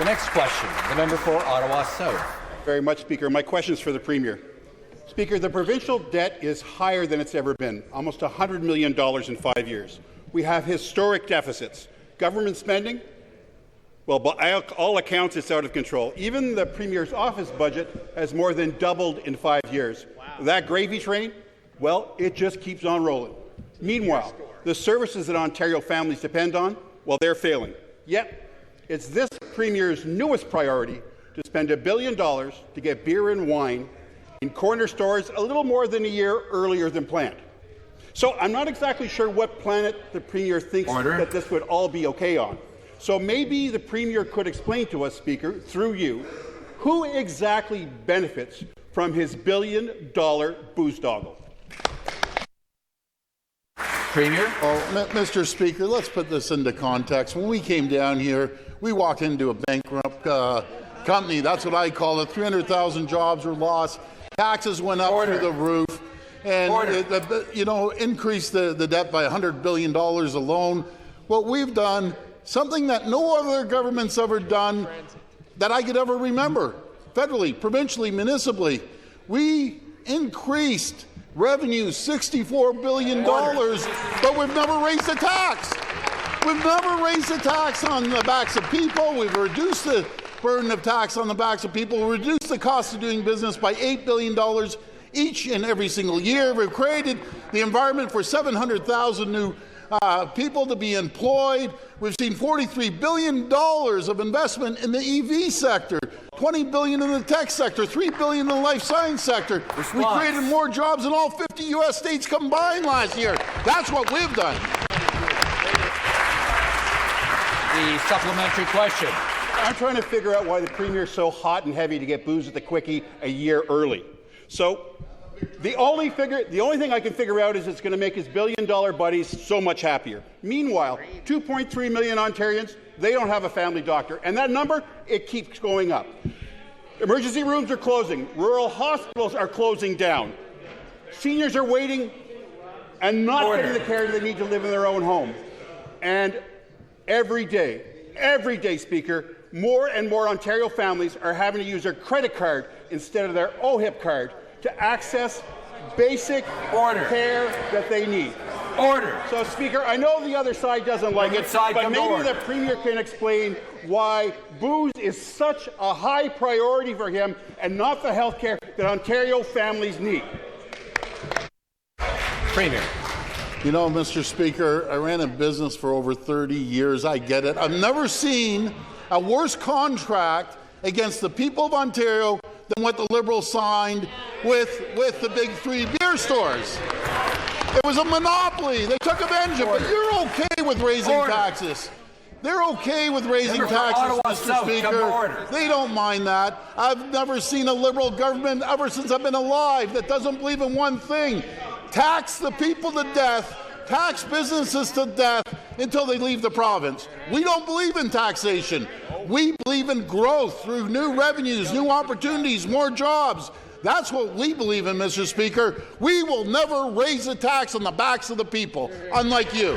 The next question, the member for Ottawa South. Very much, Speaker. My question is for the Premier. Speaker, the provincial debt is higher than it's ever been, almost $100 million in 5 years. We have historic deficits. Government spending, well, by all accounts, it's out of control. Even the Premier's office budget has more than doubled in 5 years. Wow. That gravy train, well, it just keeps on rolling. Meanwhile, the services that Ontario families depend on, well, they're failing. Yet, it's this Premier's newest priority to spend $1 billion to get beer and wine in corner stores a little more than a year earlier than planned. So I'm not exactly sure what planet the Premier thinks that this would all be okay on. So maybe the Premier could explain to us, Speaker, through you, who exactly benefits from his $1 billion boondoggle? Premier? Oh, Mr. Speaker, let's put this into context. When we came down here, we walked into a bankrupt company. That's what I call it. 300,000 jobs were lost. Taxes went up through the roof. And, increased the debt by $100 billion alone. What we've done, something that no other government's ever done that I could ever remember, federally, provincially, municipally, we increased revenue $64 billion, but we've never raised the tax. We've never raised the tax on the backs of people. We've reduced the burden of tax on the backs of people. We reduced the cost of doing business by $8 billion each and every single year. We've created the environment for 700,000 new people to be employed. We've seen $43 billion of investment in the EV sector, $20 billion in the tech sector, $3 billion in the life science sector. We created more jobs than all 50 U.S. states combined last year. That's what we've done. The supplementary question. I'm trying to figure out why the Premier is so hot and heavy to get booze at the quickie a year early. So the only thing I can figure out is it's going to make his billion-dollar buddies so much happier. Meanwhile, 2.3 million Ontarians, they don't have a family doctor. And that number, it keeps going up. Emergency rooms are closing. Rural hospitals are closing down. Seniors are waiting and not getting the care they need to live in their own home. And every day, Speaker, more and more Ontario families are having to use their credit card instead of their OHIP card to access basic care that they need. So, Speaker, I know the other side doesn't like it, but maybe the Premier can explain why booze is such a high priority for him and not the health care that Ontario families need. Premier. You know, Mr. Speaker, I ran a business for over 30 years. I get it. I've never seen a worse contract against the people of Ontario than what the Liberals signed with the big three beer stores. It was a monopoly. They took advantage of it. You're okay with raising taxes. They're okay with raising taxes, Mr. Speaker. They don't mind that. I've never seen a Liberal government ever since I've been alive that doesn't believe in one thing. Tax the people to death, tax businesses to death until they leave the province. We don't believe in taxation. We believe in growth through new revenues, new opportunities, more jobs. That's what we believe in, Mr. Speaker. We will never raise a tax on the backs of the people, unlike you.